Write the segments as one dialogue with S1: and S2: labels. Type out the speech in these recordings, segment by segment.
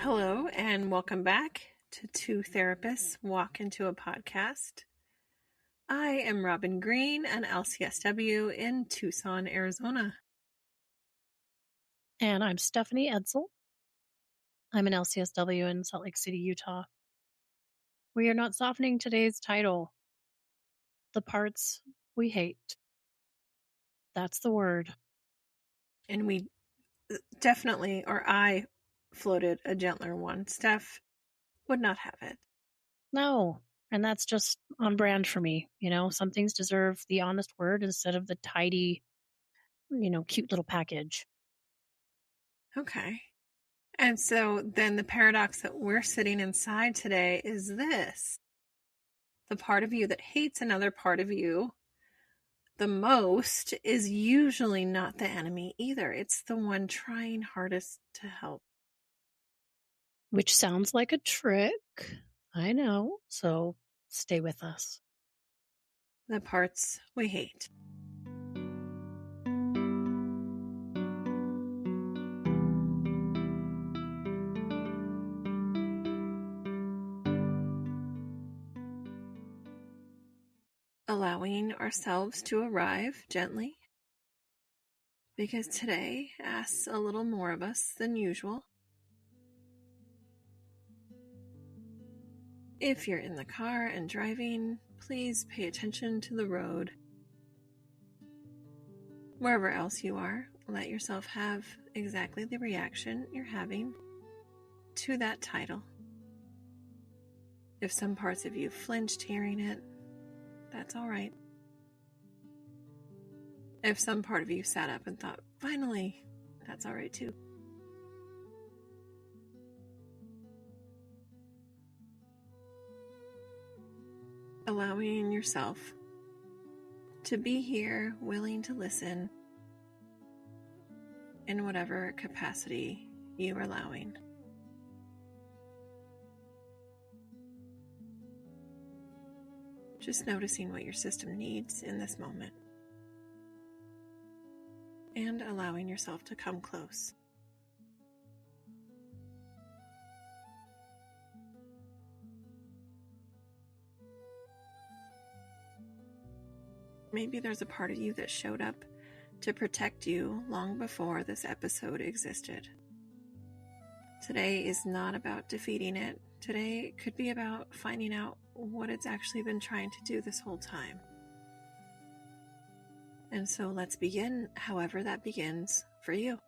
S1: Hello, and welcome back to Two Therapists Walk Into a Podcast. I am Robin Green, an LCSW in Tucson, Arizona.
S2: And I'm Stephanie Edsel. I'm an LCSW in Salt Lake City, Utah. We are not softening today's title. The parts we hate. That's the word.
S1: And we definitely, or I floated a gentler one. Steph would not have it.
S2: No. And that's just on brand for me. Some things deserve the honest word instead of the tidy, cute little package.
S1: Okay. And so then the paradox that we're sitting inside today is this. The part of you that hates another part of you the most is usually not the enemy either. It's the one trying hardest to help.
S2: Which sounds like a trick. I know. So stay with us.
S1: The parts we hate. Allowing ourselves to arrive gently, because today asks a little more of us than usual. If you're in the car and driving, please pay attention to the road. Wherever else you are, let yourself have exactly the reaction you're having to that title. If some parts of you flinched hearing it, that's all right. If some part of you sat up and thought, finally, that's all right too. Allowing yourself to be here, willing to listen in whatever capacity you are allowing. Just noticing what your system needs in this moment. And allowing yourself to come close. Maybe there's a part of you that showed up to protect you long before this episode existed. Today is not about defeating it. Today could be about finding out what it's actually been trying to do this whole time. And so let's begin however that begins for you.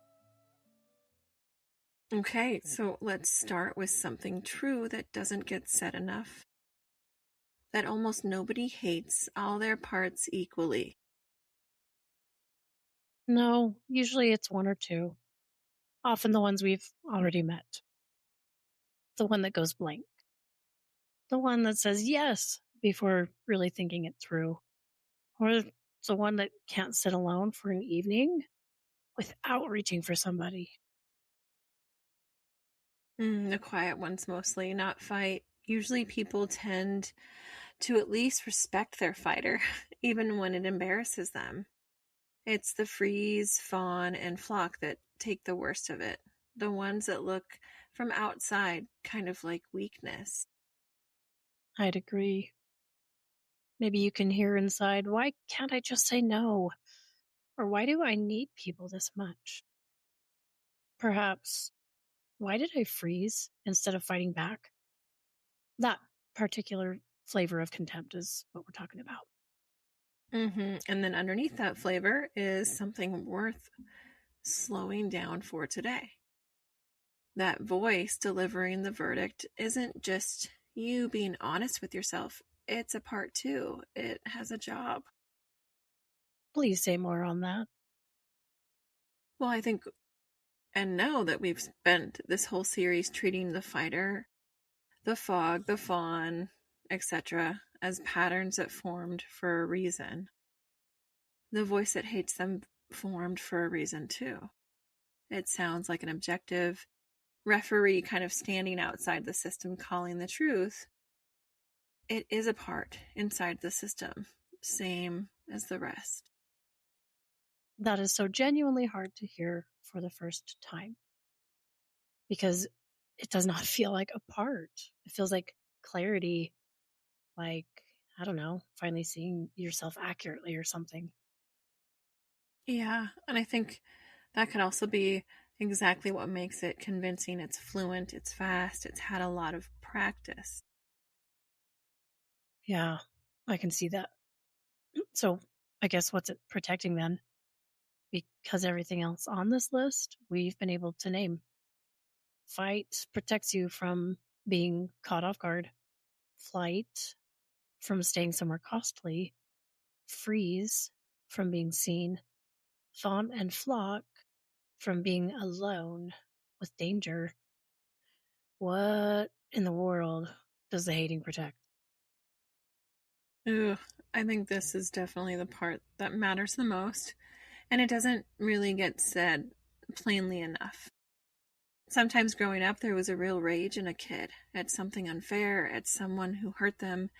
S1: Okay, so let's start with something true that doesn't get said enough. That almost nobody hates all their parts equally.
S2: No, usually it's one or two. Often the ones we've already met. The one that goes blank. The one that says yes before really thinking it through. Or the one that can't sit alone for an evening without reaching for somebody.
S1: The quiet ones mostly, not fight. Usually people tend to at least respect their fighter, even when it embarrasses them. It's the freeze, fawn, and flock that take the worst of it. The ones that look from outside kind of like weakness.
S2: I'd agree. Maybe you can hear inside, why can't I just say no? Or why do I need people this much? Perhaps, why did I freeze instead of fighting back? That particular flavor of contempt is what we're talking about.
S1: And then underneath that flavor is something worth slowing down for today. That voice delivering the verdict isn't just you being honest with yourself. It's a part two. It has a job.
S2: Please say more on that.
S1: Well, I think and know that we've spent this whole series treating the fighter, the fog, the fawn, etc., as patterns that formed for a reason. The voice that hates them formed for a reason too. It sounds like an objective referee kind of standing outside the system calling the truth. It is a part inside the system, same as the rest.
S2: That is so genuinely hard to hear for the first time. Because it does not feel like a part. It feels like clarity, like, I don't know, finally seeing yourself accurately or something.
S1: Yeah, and I think that could also be exactly what makes it convincing. It's fluent, it's fast, it's had a lot of practice.
S2: Yeah, I can see that. So I guess what's it protecting then? Because everything else on this list we've been able to name. Fight protects you from being caught off guard. Flight from staying somewhere costly. Freeze from being seen. Fawn and flock from being alone with danger. What in the world does the hating protect?
S1: Ugh, I think this is definitely the part that matters the most, and it doesn't really get said plainly enough. Sometimes growing up, there was a real rage in a kid at something unfair, at someone who hurt them,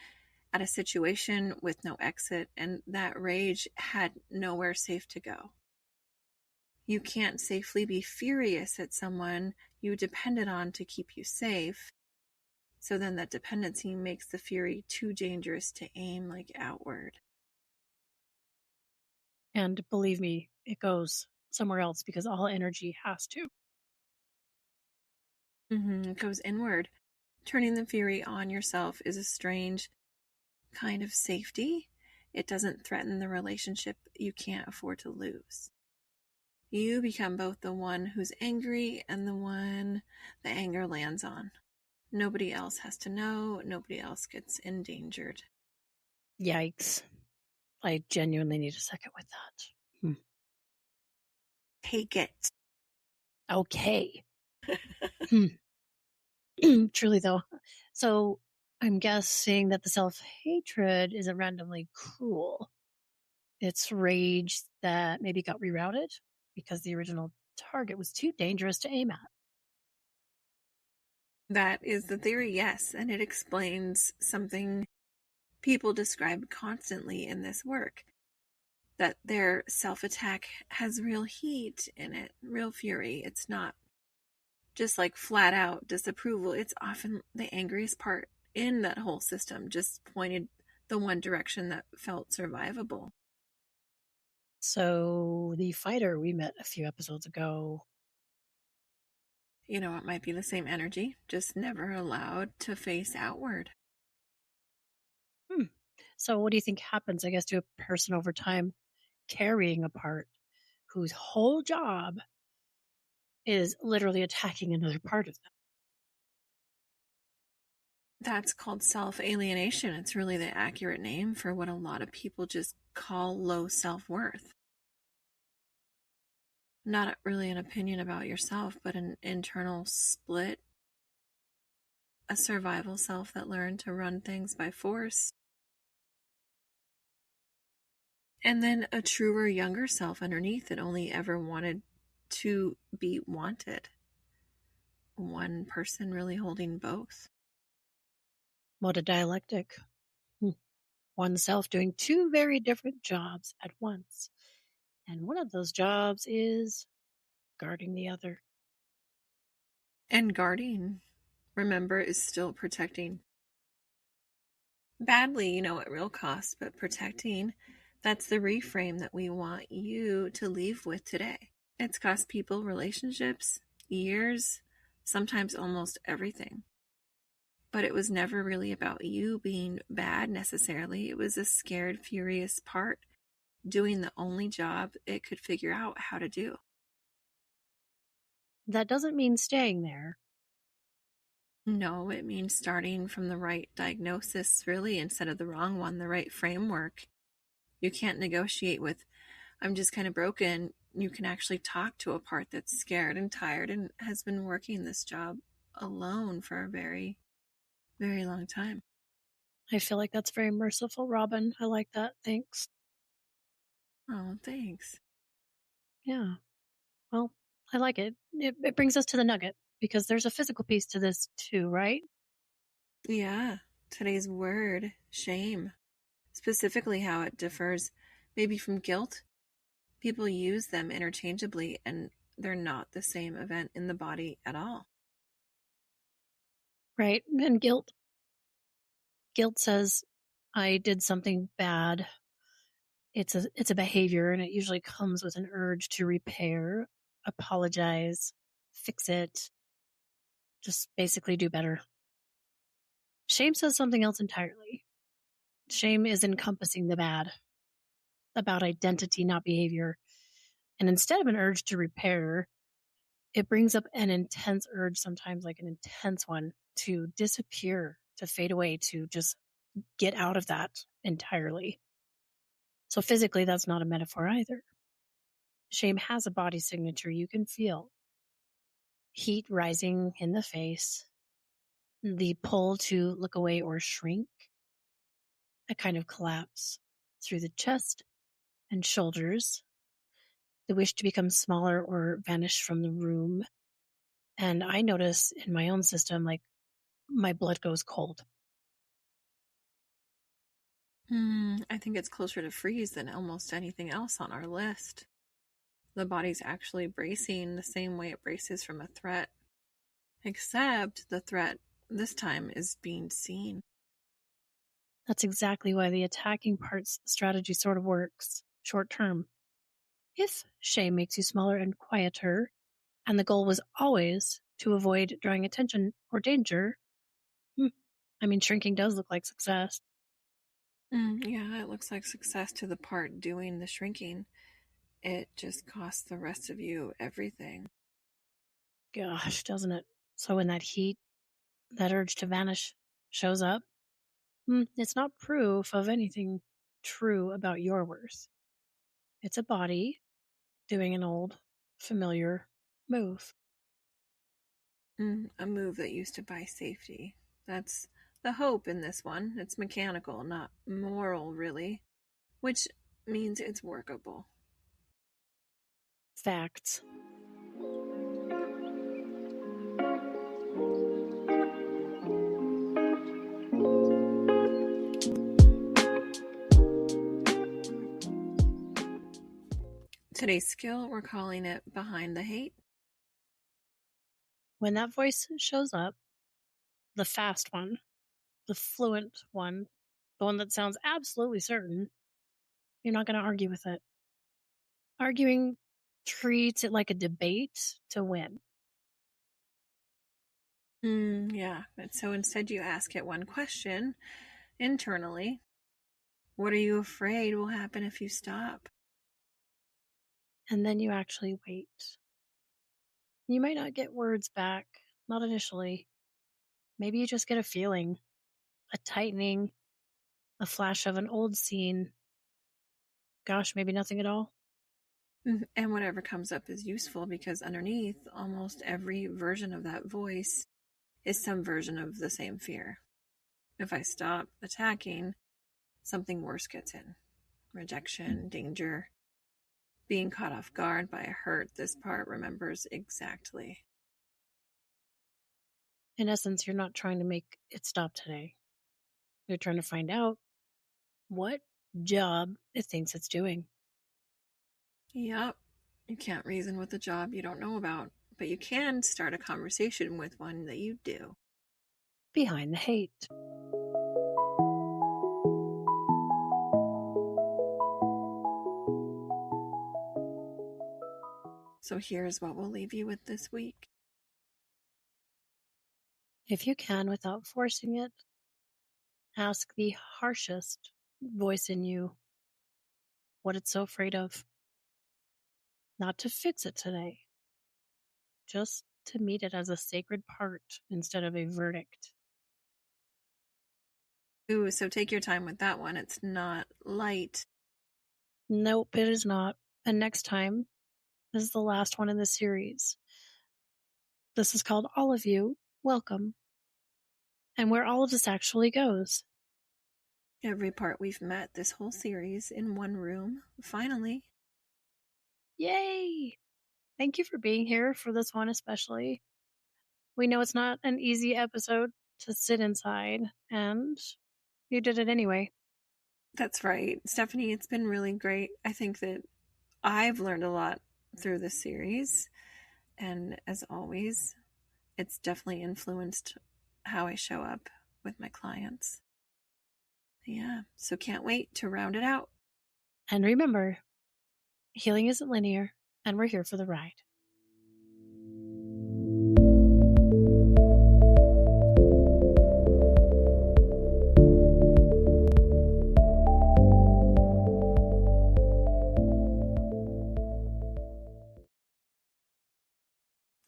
S1: at a situation with no exit, and that rage had nowhere safe to go. You can't safely be furious at someone you depended on to keep you safe. So then that dependency makes the fury too dangerous to aim like outward.
S2: And believe me, it goes somewhere else because all energy has to.
S1: It goes inward. Turning the fury on yourself is a strange kind of safety. It doesn't threaten the relationship you can't afford to lose. You become both the one who's angry and the one the anger lands on. Nobody else has to know, nobody else gets endangered.
S2: Yikes. I genuinely need a second with that.
S1: Take it.
S2: Okay. Hmm. Truly, though. So I'm guessing that the self hatred isn't randomly cruel. It's rage that maybe got rerouted because the original target was too dangerous to aim at.
S1: That is the theory, yes, and it explains something people describe constantly in this work, that their self attack has real heat in it, real fury. It's not just like flat out disapproval, it's often the angriest part in that whole system, just pointed the one direction that felt survivable.
S2: So the fighter we met a few episodes ago.
S1: You know, it might be the same energy, just never allowed to face outward.
S2: Hmm. So what do you think happens, I guess, to a person over time carrying a part whose whole job is literally attacking another part of them?
S1: That's called self alienation. It's really the accurate name for what a lot of people just call low self worth. Not really an opinion about yourself, but an internal split, a survival self that learned to run things by force, and then a truer, younger self underneath that only ever wanted to be wanted. One person really holding both.
S2: What a dialectic. Hmm. Oneself doing two very different jobs at once. And one of those jobs is guarding the other.
S1: And guarding, remember, is still protecting. Badly, at real cost, but protecting, that's the reframe that we want you to leave with today. It's cost people relationships, years, sometimes almost everything. But it was never really about you being bad necessarily. It was a scared, furious part doing the only job it could figure out how to do.
S2: That doesn't mean staying there.
S1: No, it means starting from the right diagnosis, really, instead of the wrong one, the right framework. You can't negotiate with, I'm just kind of broken. You can actually talk to a part that's scared and tired and has been working this job alone for a very, very long time.
S2: I feel like that's very merciful, Robin. I like that. Thanks.
S1: Oh, thanks.
S2: Yeah. Well, I like it. It brings us to the nugget because there's a physical piece to this too, right?
S1: Yeah, today's word, shame, specifically how it differs maybe from guilt. People use them interchangeably and they're not the same event in the body at all.
S2: Right. And guilt. Guilt says, I did something bad. It's a behavior, and it usually comes with an urge to repair, apologize, fix it, just basically do better. Shame says something else entirely. Shame is encompassing the bad, about identity, not behavior. And instead of an urge to repair, it brings up an intense urge, sometimes like an intense one, to disappear, to fade away, to just get out of that entirely. So physically, that's not a metaphor either. Shame has a body signature you can feel. Heat rising in the face, the pull to look away or shrink, a kind of collapse through the chest and shoulders, the wish to become smaller or vanish from the room. And I notice in my own system, like my blood goes cold.
S1: I think it's closer to freeze than almost anything else on our list. The body's actually bracing the same way it braces from a threat, except the threat this time is being seen.
S2: That's exactly why the attacking part's strategy sort of works short term. If shame makes you smaller and quieter, and the goal was always to avoid drawing attention or danger, I mean, shrinking does look like success.
S1: Yeah, it looks like success to the part doing the shrinking. It just costs the rest of you everything.
S2: Gosh, doesn't it? So when that heat, that urge to vanish shows up, it's not proof of anything true about your worth. It's a body doing an old, familiar move.
S1: A move that used to buy safety. That's the hope in this one. It's mechanical, not moral, really, which means it's workable.
S2: Facts.
S1: Today's skill, we're calling it Behind the Hate.
S2: When that voice shows up, the fast one, the fluent one, the one that sounds absolutely certain, you're not going to argue with it. Arguing treats it like a debate to win.
S1: Yeah, but so instead you ask it one question internally. What are you afraid will happen if you stop?
S2: And then you actually wait. You might not get words back, not initially. Maybe you just get a feeling, a tightening, a flash of an old scene. Gosh, maybe nothing at all.
S1: And whatever comes up is useful because underneath almost every version of that voice is some version of the same fear. If I stop attacking, something worse gets in. Rejection, danger, being caught off guard by a hurt this part remembers exactly.
S2: In essence, you're not trying to make it stop today. You're trying to find out what job it thinks it's doing.
S1: Yep, you can't reason with a job you don't know about, but you can start a conversation with one that you do.
S2: Behind the hate.
S1: So here's what we'll leave you with this week.
S2: If you can, without forcing it, ask the harshest voice in you what it's so afraid of. Not to fix it today, just to meet it as a sacred part instead of a verdict.
S1: Ooh, so take your time with that one. It's not light.
S2: Nope, it is not. And next time, this is the last one in the series. This is called All of You, Welcome. And where all of this actually goes.
S1: Every part we've met this whole series in one room, finally.
S2: Yay! Thank you for being here for this one, especially. We know it's not an easy episode to sit inside, and you did it anyway.
S1: That's right. Stephanie, it's been really great. I think that I've learned a lot through this series. And as always, it's definitely influenced how I show up with my clients. Yeah, so can't wait to round it out.
S2: And remember, healing isn't linear, and we're here for the ride.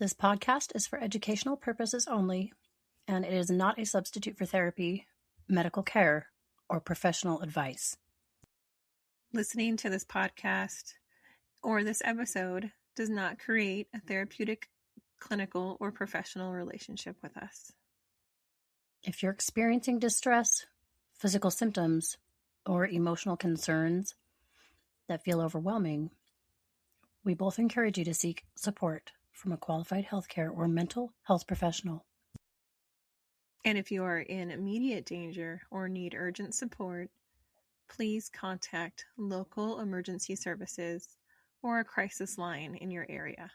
S2: This podcast is for educational purposes only, and it is not a substitute for therapy, medical care, or professional advice.
S1: Listening to this podcast or this episode does not create a therapeutic, clinical, or professional relationship with us.
S2: If you're experiencing distress, physical symptoms, or emotional concerns that feel overwhelming, we both encourage you to seek support from a qualified healthcare or mental health professional.
S1: And if you are in immediate danger or need urgent support, please contact local emergency services or a crisis line in your area.